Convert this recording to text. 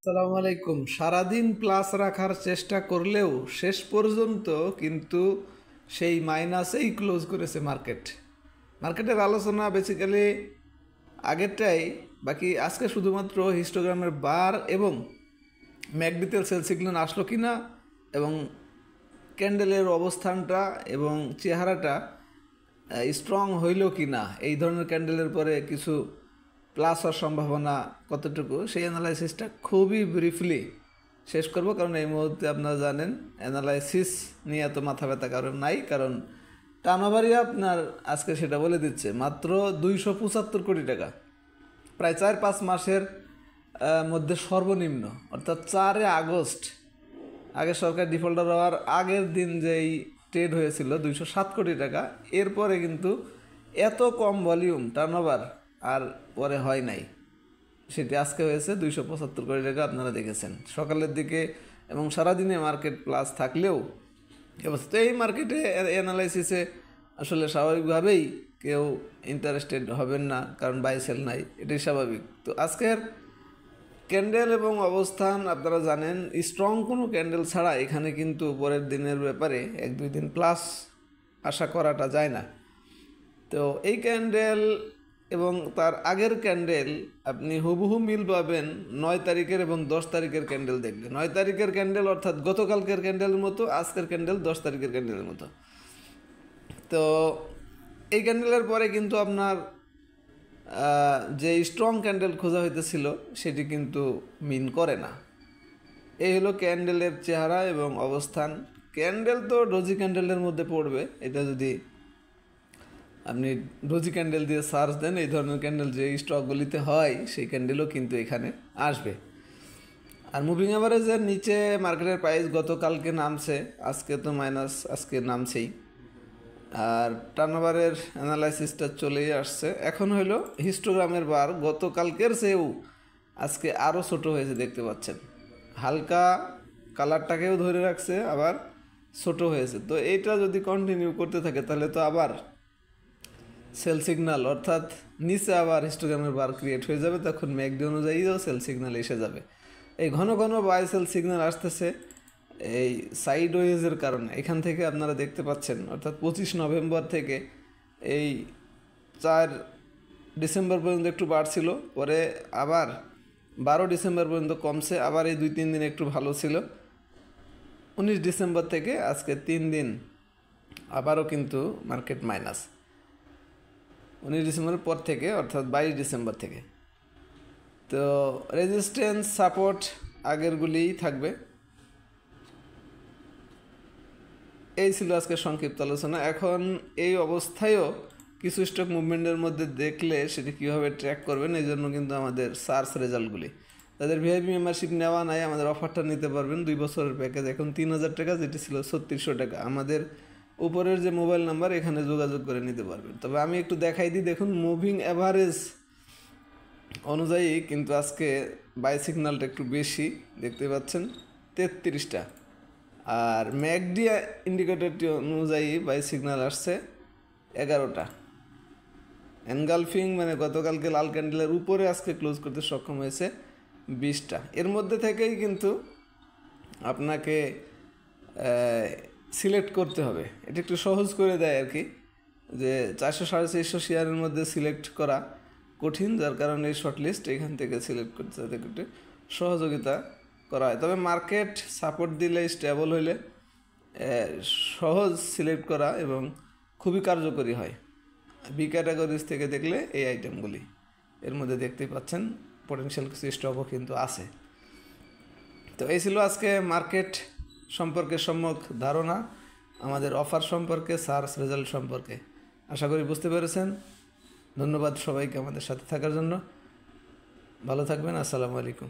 আসসালামু আলাইকুম। সারাদিন প্লাস রাখার চেষ্টা করলেও শেষ পর্যন্ত কিন্তু সেই মাইনাসেই ক্লোজ করেছে মার্কেট। মার্কেটের আলোচনা বেসিক্যালি আগেরটাই, বাকি আজকে শুধুমাত্র হিস্টোগ্রামের বার এবং ম্যাকডিতেল সেল সিগন্যাল আসলো কি না, এবং ক্যান্ডেলের অবস্থানটা এবং চেহারাটা স্ট্রং হইল কি না, এই ধরনের ক্যান্ডেলের পরে কিছু প্লাস হওয়ার সম্ভাবনা কতটুকু, সেই অ্যানালাইসিসটা খুবই ব্রিফলি শেষ করব। কারণ এই মুহূর্তে আপনারা জানেন অ্যানালাইসিস নিয়ে এত মাথা ব্যথা কারণ নাই, কারণ টার্নওভারই আপনার আজকে সেটা বলে দিচ্ছে মাত্র 275 কোটি টাকা, প্রায় 4-5 মাসের মধ্যে সর্বনিম্ন, অর্থাৎ 4 আগস্ট আগে সরকার ডিফল্টার হওয়ার আগের দিন যেই ট্রেড হয়েছিল 207 কোটি টাকা, এরপরে কিন্তু এত কম ভলিউম টার্নওভার আর পরে হয় নাই। সেটি আজকে হয়েছে 275 কোটি টাকা, আপনারা দেখেছেন সকালের দিকে, এবং সারাদিনে মার্কেট প্লাস থাকলেও অবস্থা এই মার্কেটে অ্যানালাইসিসে আসলে স্বাভাবিকভাবেই কেউ ইন্টারেস্টেড হবেন না, কারণ বাই সেল নাই, এটাই স্বাভাবিক। তো আজকের ক্যান্ডেল এবং অবস্থান আপনারা জানেন, স্ট্রং কোনো ক্যান্ডেল ছাড়া এখানে কিন্তু পরের দিনের ব্যাপারে 1-2 দিন প্লাস আশা করাটা যায় না। তো এই ক্যান্ডেল এবং তার আগের ক্যান্ডেল আপনি হুবহু মিল পাবেন 9 তারিখের এবং 10 তারিখের ক্যান্ডেল দেখলে। 9 তারিখের ক্যান্ডেল অর্থাৎ গতকালকের ক্যান্ডেলের মতো, আজকের ক্যান্ডেল 10 তারিখের ক্যান্ডেলের মতো। তো এই ক্যান্ডেলের পরে কিন্তু আপনার যে স্ট্রং ক্যান্ডেল খোঁজা হইতেছিল সেটি কিন্তু মিন করে না। এই হলো ক্যান্ডেলের চেহারা এবং অবস্থান। ক্যান্ডেল তো ডোজি ক্যান্ডেলের মধ্যে পড়বে, এটা যদি আপনি ডোজি ক্যান্ডেল দিয়ে সার্চ দেন, এই ধরনের ক্যান্ডেল যে স্টকগুলিতে হয় সেই ক্যান্ডেলও কিন্তু এখানে আসবে। আর মুভিং অ্যাভারেজের নিচে মার্কেটের প্রাইস গতকালকে নামছে, আজকে তো মাইনাস, আজকে নামছেই। আর টার্নওভারের অ্যানালাইসিসটা চলেই আসছে। এখন হইল হিস্টোগ্রামের বার গতকালকের চেয়েও আজকে আরও ছোট হয়েছে, দেখতে পাচ্ছেন হালকা কালারটাকেও ধরে রাখছে, আবার ছোট হয়েছে। তো এইটা যদি কন্টিনিউ করতে থাকে তাহলে তো আবার সেল সিগন্যাল, অর্থাৎ নিচে আবার হিস্টোগ্রামের বার ক্রিয়েট হয়ে যাবে, তখন ম্যাকডি অনুযায়ীও সেল সিগন্যাল এসে যাবে। এই ঘন ঘন বাই সেল সিগন্যাল আসতেছে এই সাইড ওয়েজের কারণে। এখান থেকে আপনারা দেখতে পাচ্ছেন, অর্থাৎ 25 নভেম্বর থেকে এই 4 ডিসেম্বর পর্যন্ত একটু বাড়ছিল, পরে আবার 12 ডিসেম্বর পর্যন্ত কমছে, আবার এই 2-3 দিন একটু ভালো ছিল। 19 ডিসেম্বর থেকে আজকে 3 দিন আবারও কিন্তু মার্কেট মাইনাস। 19 ডিসেম্বরের পর থেকে, অর্থাৎ 22 ডিসেম্বর থেকে। তো রেজিস্ট্যান্স সাপোর্ট আগেরগুলিই থাকবে। এই ছিল আজকে সংক্ষিপ্ত আলোচনা। এখন এই অবস্থায়ও কিছু স্টক মুভমেন্টের মধ্যে দেখলে সেটি কীভাবে ট্র্যাক করবেন, এই জন্য কিন্তু আমাদের সার্চ রেজাল্টগুলি, তাদের ভিআইপি মেম্বারশিপ নেওয়া নাই, আমাদের অফারটা নিতে পারবেন 2 বছরের প্যাকেজ, এখন 3000 টাকা, যেটি ছিল 3600 টাকা। আমাদের উপরের যে মোবাইল নাম্বার, এখানে যোগাযোগ করে নিতে পারবেন। তবে আমি একটু দেখাই দিই, দেখুন মুভিং অ্যাভারেজ অনুযায়ী কিন্তু আজকে বাই সিগন্যালটা একটু বেশি দেখতে পাচ্ছেন, 33টা। আর ম্যাকডি ইন্ডিকেটরটি অনুযায়ী বাই সিগন্যাল আসছে 11টা। এনগালফিং মানে গতকালকে লাল ক্যান্ডেলের উপরে আজকে ক্লোজ করতে সক্ষম হয়েছে 20টা। এর মধ্যে থেকেই কিন্তু আপনাকে সিলেক্ট করতে হবে, এটা একটু সহজ করে দেয় আর কি, যে 400-450 শেয়ারের মধ্যে সিলেক্ট করা কঠিন, যার কারণে এই শর্টলিস্ট এখান থেকে সিলেক্ট করতে তাদের একটু সহযোগিতা করা হয়। তবে মার্কেট সাপোর্ট দিলে, স্টেবল হইলে সহজ সিলেক্ট করা এবং খুবই কার্যকরী হয়। বি ক্যাটাগরিজ থেকে দেখলে এই আইটেমগুলি এর মধ্যে দেখতে পাচ্ছেন, পটেনশিয়াল কিছু স্টকও কিন্তু আছে। তো এই ছিল আজকে মার্কেট সম্পর্কে সম্যক ধারণা, আমাদের অফার সম্পর্কে, সার্চ রেজাল্ট সম্পর্কে। আশা করি বুঝতে পেরেছেন। ধন্যবাদ সবাইকে আমাদের সাথে থাকার জন্য। ভালো থাকবেন। আসসালামু আলাইকুম।